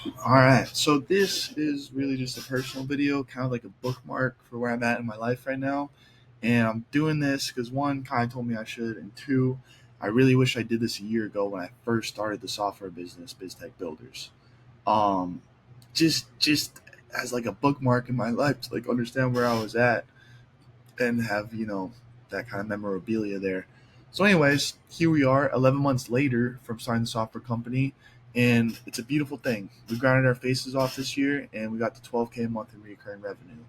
All right, so this is really just a personal video, kind of like a bookmark for where I'm at in my life right now. And I'm doing this because one, kind of told me I should, and two, I really wish I did this a year ago when I first started the software business, BizTech Builders. Um, just as like a bookmark in my life to like understand where I was at and have that kind of memorabilia there. So, anyways, here we are, 11 months later from starting the software company, and it's a beautiful thing. We grinded our faces off this year, and we got to 12K a month in recurring revenue,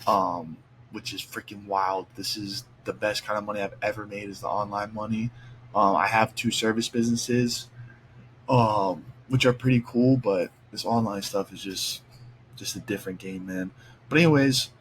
um, which is freaking wild. This is the best kind of money I've ever made. Is the online money. I have two service businesses, which are pretty cool, but this online stuff is just a different game, man. But anyways,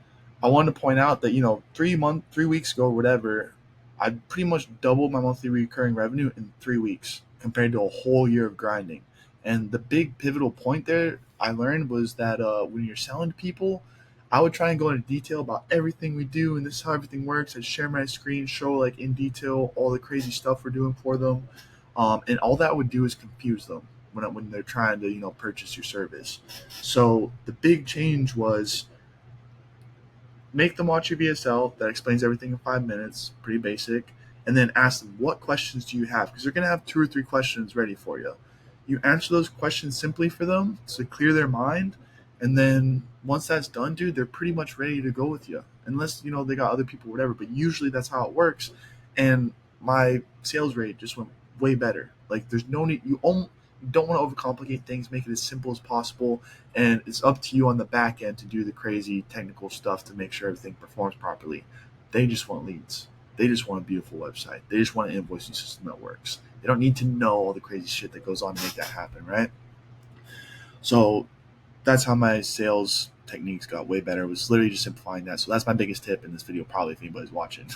I wanted to point out that 3 weeks ago, or whatever, I pretty much doubled my monthly recurring revenue in 3 weeks compared to a whole year of grinding. And the big pivotal point there I learned was that when you're selling to people, I would try and go into detail about everything we do, and this is how everything works. I'd share my screen, show like in detail all the crazy stuff we're doing for them, and all that would do is confuse them when they're trying to purchase your service. So the big change was make them watch your VSL that explains everything in 5 minutes, pretty basic, and then ask them what questions do you have, because they're going to have two or three questions ready for you. You answer those questions simply for them to clear their mind, and then once that's done, dude, they're pretty much ready to go with you, unless they got other people, whatever. But usually that's how it works, and my sales rate just went way better. Like there's no need. You don't want to overcomplicate things. Make it as simple as possible, and it's up to you on the back end to do the crazy technical stuff to make sure everything performs properly. They just want leads. They just want a beautiful website. They just want an invoicing system that works. They don't need to know all the crazy shit that goes on to make that happen, right? So that's how my sales techniques got way better. It was literally just simplifying that. So that's my biggest tip in this video, probably if anybody's watching.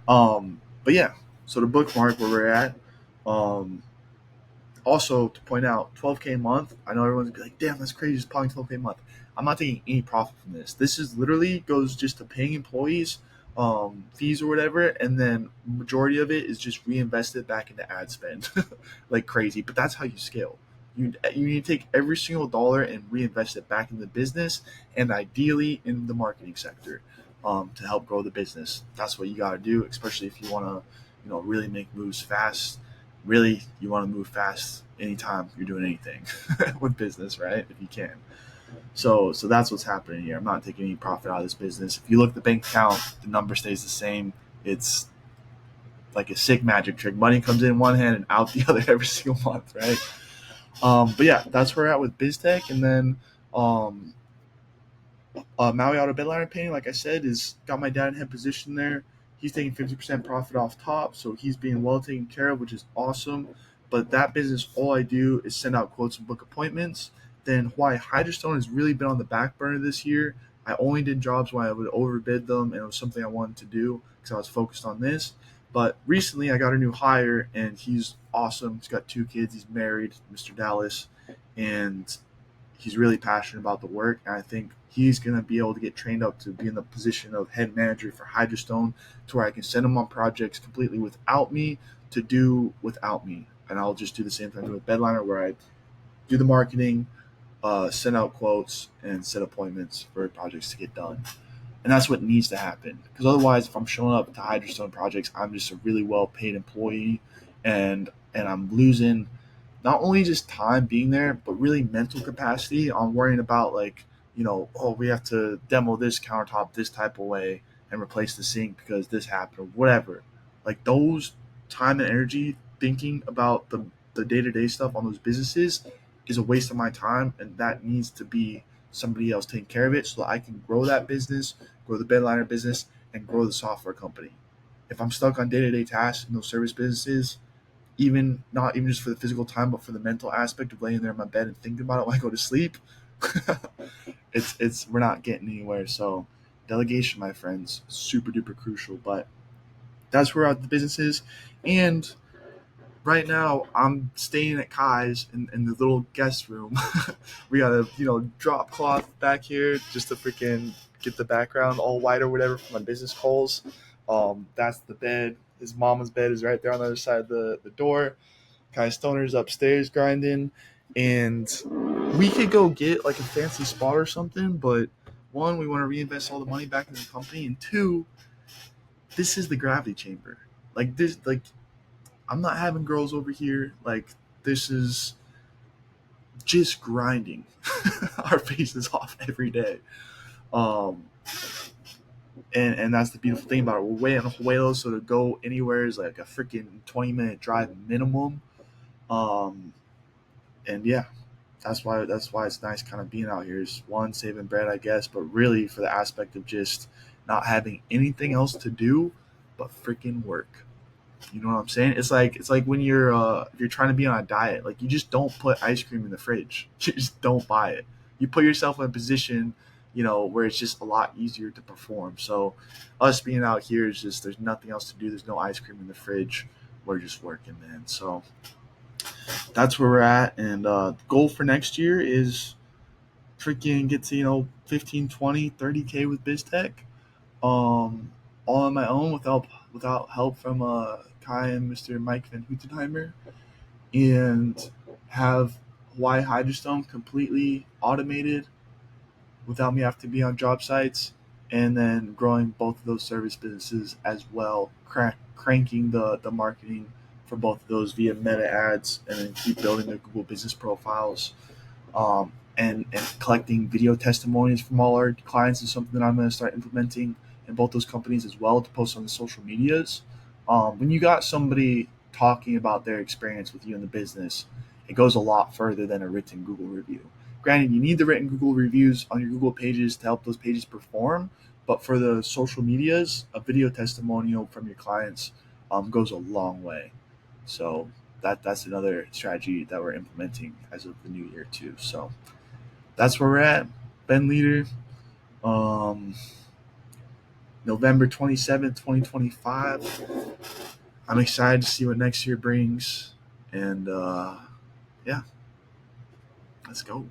But yeah, so to bookmark where we're at. Also, to point out, 12K a month. I know everyone's gonna be like, "Damn, that's crazy! Just applying 12K a month." I'm not taking any profit from this. This is literally goes just to paying employees, fees or whatever, and then majority of it is just reinvested back into ad spend, like crazy. But that's how you scale. You need to take every single dollar and reinvest it back in the business, and ideally in the marketing sector, to help grow the business. That's what you got to do, especially if you want to, really make moves fast. Really, you want to move fast anytime you're doing anything with business, right? If you can. So that's what's happening here. I'm not taking any profit out of this business. If you look at the bank account, the number stays the same. It's like a sick magic trick. Money comes in one hand and out the other every single month, right? But yeah, that's where we're at with BizTech. And then um, Maui Auto Bedliner Painting, like I said, is got my dad in head position there. He's taking 50% profit off top, so he's being well taken care of, which is awesome. But that business, all I do is send out quotes and book appointments. Then Hawaii Hydrostone has really been on the back burner this year. I only did jobs when I would overbid them, and it was something I wanted to do because I was focused on this. But recently, I got a new hire, and he's awesome. He's got two kids. He's married, Mr. Dallas, and he's really passionate about the work, and I think he's going to be able to get trained up to be in the position of head manager for Hydrostone, to where I can send him on projects completely without me to do without me, and I'll just do the same thing with Bedliner, where I do the marketing, send out quotes, and set appointments for projects to get done. And that's what needs to happen, because otherwise, if I'm showing up to Hydrostone projects, I'm just a really well paid employee, and I'm losing not only just time being there, but really mental capacity on worrying about, like, oh, we have to demo this countertop this type of way and replace the sink because this happened or whatever. Like those time and energy thinking about the day to day stuff on those businesses is a waste of my time, and that needs to be somebody else taking care of it so that I can grow that business, grow the bedliner business, and grow the software company. If I'm stuck on day to day tasks in those service businesses, even not even just for the physical time, but for the mental aspect of laying there in my bed and thinking about it when I go to sleep, it's we're not getting anywhere. So delegation, my friends, super duper crucial. But that's where the business is. And right now I'm staying at Kai's in the little guest room. We got a drop cloth back here just to freaking get the background all white or whatever for my business calls. That's the bed. His mama's bed is right there on the other side of the door. Kai Stoner's upstairs grinding, And we could go get like a fancy spot or something, but one, we want to reinvest all the money back in the company, and two, this is the gravity chamber. Like this, like I'm not having girls over here. Like this is just grinding our faces off every day. Um, and that's the beautiful thing about it. We're way on Huelo, so to go anywhere is like a freaking 20-minute drive minimum. Um, and yeah, that's why it's nice kind of being out here. Is one, saving bread, I guess, but really for the aspect of just not having anything else to do but freaking work. You know what I'm saying? It's like when you're if you're trying to be on a diet, like you just don't put ice cream in the fridge. You just don't buy it. You put yourself in a position, where it's just a lot easier to perform. So us being out here is just there's nothing else to do. There's no ice cream in the fridge. We're just working, man. So that's where we're at. And the goal for next year is freaking get to 15, 20, 30K with BizTech, um, all on my own without help from Kai and Mr. Mike Van Houtenheimer, and have Hawaii Hydrostone completely automated without me having to be on job sites, and then growing both of those service businesses as well, cranking the marketing for both of those via meta ads, and then keep building the Google business profiles, and collecting video testimonies from all our clients is something that I'm going to start implementing in both those companies as well to post on the social medias. When you got somebody talking about their experience with you in the business, it goes a lot further than a written Google review. Granted, you need the written Google reviews on your Google pages to help those pages perform, but for the social medias, a video testimonial from your clients goes a long way. So that's another strategy that we're implementing as of the new year too. So that's where we're at. Ben Leader, um, November 27th, 2025. I'm excited to see what next year brings. And yeah, let's go.